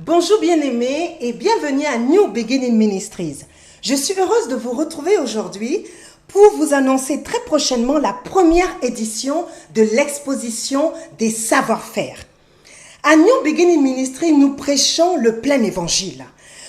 Bonjour bien-aimés et bienvenue à New Beginning Ministries. Je suis heureuse de vous retrouver aujourd'hui pour vous annoncer très prochainement la première édition de l'exposition des savoir-faire. À New Beginning Ministries, nous prêchons le plein évangile.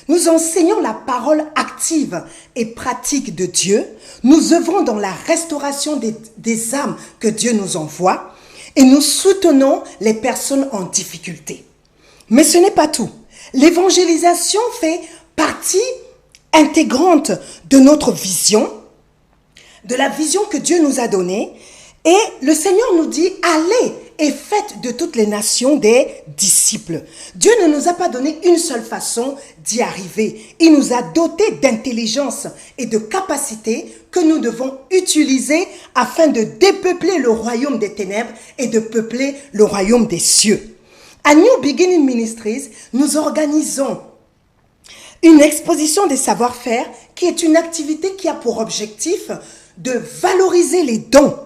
Nous enseignons la parole active et pratique de Dieu. Nous œuvrons dans la restauration des âmes que Dieu nous envoie et nous soutenons les personnes en difficulté. Mais ce n'est pas tout. L'évangélisation fait partie intégrante de notre vision, de la vision que Dieu nous a donnée. Et le Seigneur nous dit, allez et faites de toutes les nations des disciples. Dieu ne nous a pas donné une seule façon d'y arriver. Il nous a dotés d'intelligence et de capacités que nous devons utiliser afin de dépeupler le royaume des ténèbres et de peupler le royaume des cieux. À New Beginning Ministries, nous organisons une exposition des savoir-faire qui est une activité qui a pour objectif de valoriser les dons,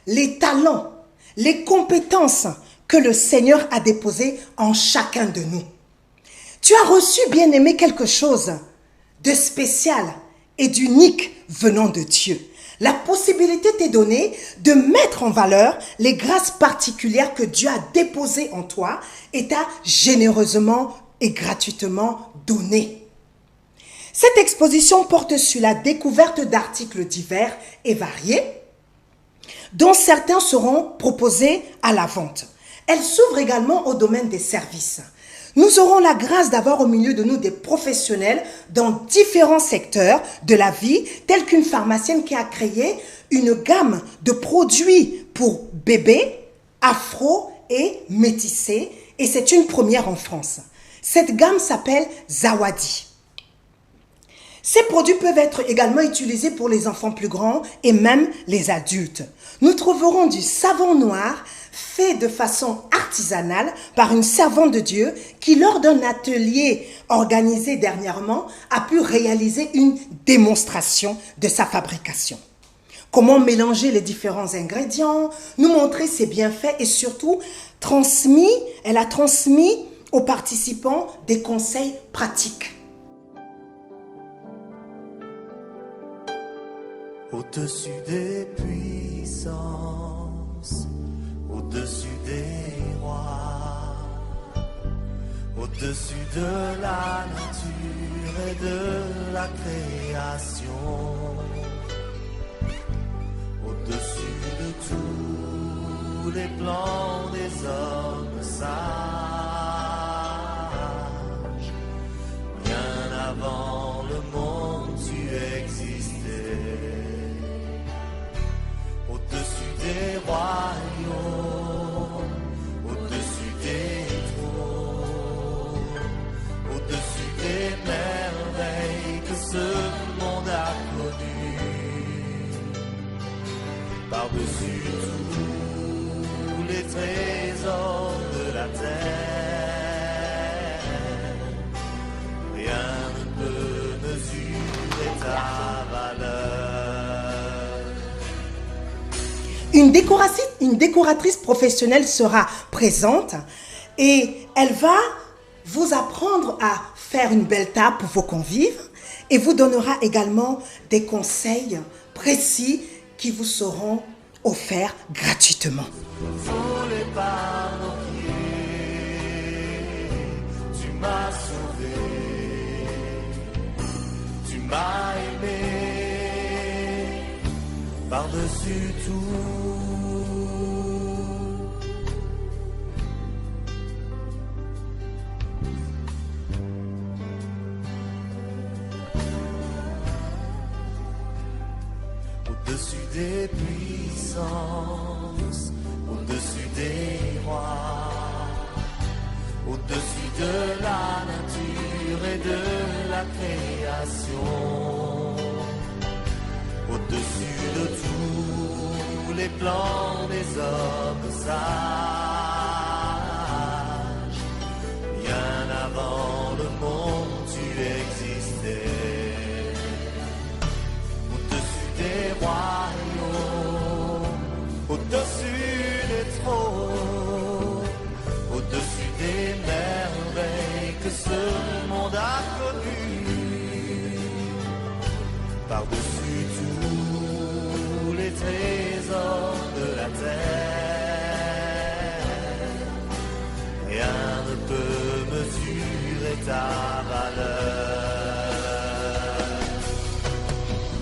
les talents, les compétences que le Seigneur a déposées en chacun de nous. Tu as reçu, bien-aimé, quelque chose de spécial et d'unique venant de Dieu. La possibilité t'est donnée de mettre en valeur les grâces particulières que Dieu a déposées en toi et t'a généreusement et gratuitement données. Cette exposition porte sur la découverte d'articles divers et variés, dont certains seront proposés à la vente. Elle s'ouvre également au domaine des services. Nous aurons la grâce d'avoir au milieu de nous des professionnels dans différents secteurs de la vie, tels qu'une pharmacienne qui a créé une gamme de produits pour bébés, afro et métissés, et c'est une première en France. Cette gamme s'appelle Zawadi. Ces produits peuvent être également utilisés pour les enfants plus grands et même les adultes. Nous trouverons du savon noir fait de façon artisanale par une servante de Dieu qui, lors d'un atelier organisé dernièrement, a pu réaliser une démonstration de sa fabrication. Comment mélanger les différents ingrédients, nous montrer ses bienfaits et surtout, elle a transmis aux participants des conseils pratiques. Au-dessus des puissances, au-dessus des rois, au-dessus de la nature et de la création, au-dessus de tous les plans des hommes sages, bien avant le monde tu existais. Au-dessus des royaumes, au-dessus des trônes, au-dessus des merveilles que ce monde a connues, par-dessus tous les trésors de la terre, rien ne peut mesurer ta valeur. Une décoratrice professionnelle sera présente et elle va vous apprendre à faire une belle table pour vos convives et vous donnera également des conseils précis qui vous seront offerts gratuitement. Pour les pardons tu m'as sauvé, tu m'as aimé par-dessus tout. Au-dessus des puissances, au-dessus des rois, au-dessus de la nature et de la création, au-dessus de tous les plans des hommes sages, bien avant le monde tu existais. Au-dessus des royaumes, au-dessus des trônes, au-dessus des merveilles que par-dessus tous les trésors de la terre. Rien ne peut mesurer ta valeur.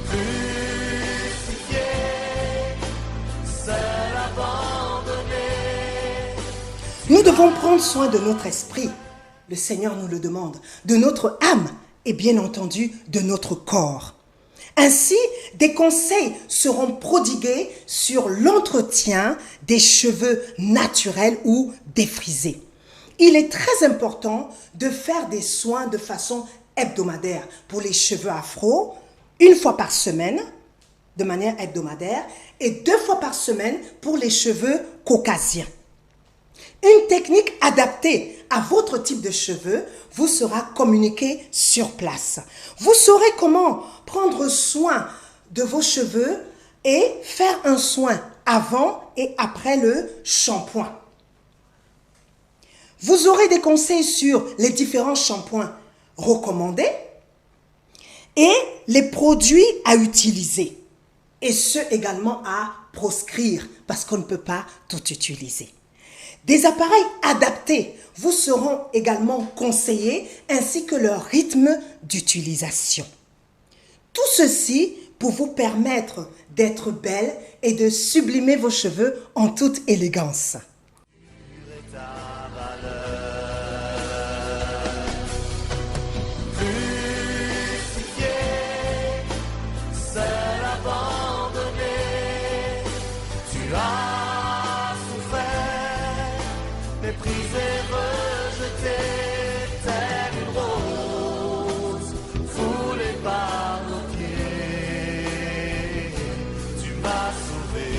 Crucifié, seul abandonné. Nous devons prendre soin de notre esprit. Le Seigneur nous le demande. De notre âme et bien entendu de notre corps. Ainsi, des conseils seront prodigués sur l'entretien des cheveux naturels ou défrisés. Il est très important de faire des soins de façon hebdomadaire pour les cheveux afro, une fois par semaine, de manière hebdomadaire, et 2 fois par semaine pour les cheveux caucasiens. Une technique adaptée à votre type de cheveux vous sera communiquée sur place. Vous saurez comment prendre soin de vos cheveux et faire un soin avant et après le shampoing. Vous aurez des conseils sur les différents shampoings recommandés et les produits à utiliser. Et ceux également à proscrire parce qu'on ne peut pas tout utiliser. Des appareils adaptés vous seront également conseillés ainsi que leur rythme d'utilisation. Tout ceci pour vous permettre d'être belle et de sublimer vos cheveux en toute élégance. Méprisé, rejeté, telle une rose, foulée par nos pieds. Tu m'as sauvé,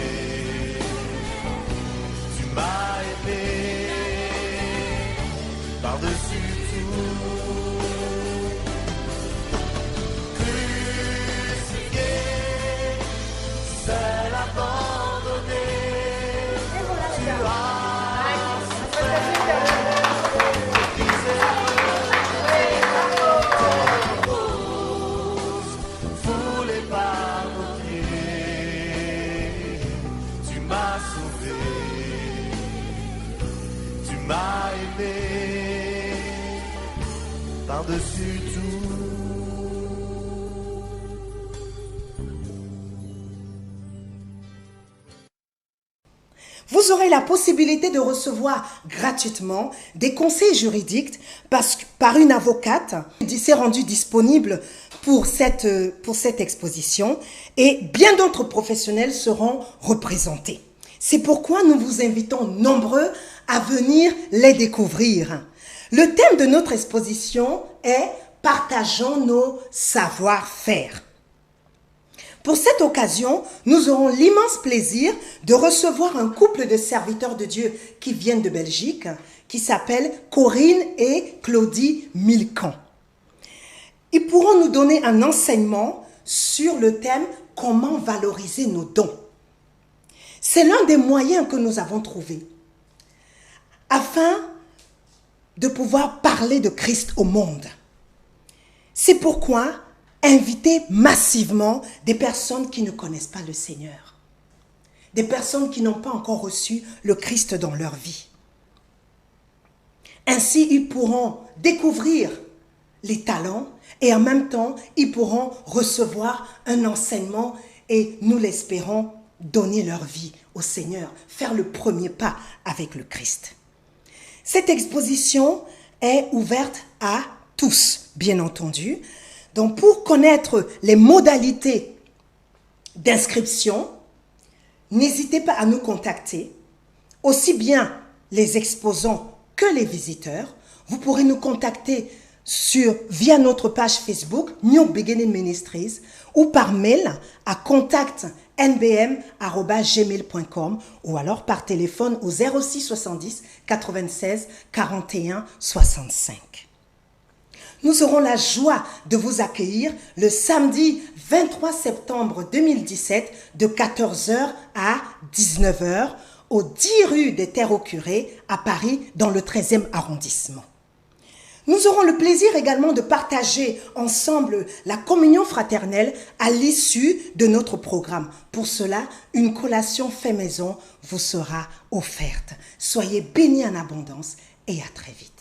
tu m'as aimé, par-dessus tout. Crucifié, seul abandonné, tu as m'as aimé par-dessus tout. Vous aurez la possibilité de recevoir gratuitement des conseils juridiques par une avocate qui s'est rendue disponible pour cette exposition et bien d'autres professionnels seront représentés. C'est pourquoi nous vous invitons nombreux à venir les découvrir. Le thème de notre exposition est « Partageons nos savoir-faire ». Pour cette occasion, nous aurons l'immense plaisir de recevoir un couple de serviteurs de Dieu qui viennent de Belgique, qui s'appellent Corinne et Claudie Milcan. Ils pourront nous donner un enseignement sur le thème « Comment valoriser nos dons ». C'est l'un des moyens que nous avons trouvé afin de pouvoir parler de Christ au monde. C'est pourquoi invitez massivement des personnes qui ne connaissent pas le Seigneur, des personnes qui n'ont pas encore reçu le Christ dans leur vie. Ainsi, ils pourront découvrir les talents et en même temps, ils pourront recevoir un enseignement et, nous l'espérons, donner leur vie au Seigneur, faire le premier pas avec le Christ. Cette exposition est ouverte à tous, bien entendu. Donc, pour connaître les modalités d'inscription, n'hésitez pas à nous contacter, aussi bien les exposants que les visiteurs. Vous pourrez nous contacter via notre page Facebook, New Beginning Ministries, ou par mail à contact@nbm@gmail.com ou alors par téléphone au 06 70 96 41 65. Nous aurons la joie de vous accueillir le samedi 23 septembre 2017 de 14 h à 19 h au 10 rue des Terres au Curé à Paris dans le 13e arrondissement. Nous aurons le plaisir également de partager ensemble la communion fraternelle à l'issue de notre programme. Pour cela, une collation fait maison vous sera offerte. Soyez bénis en abondance et à très vite.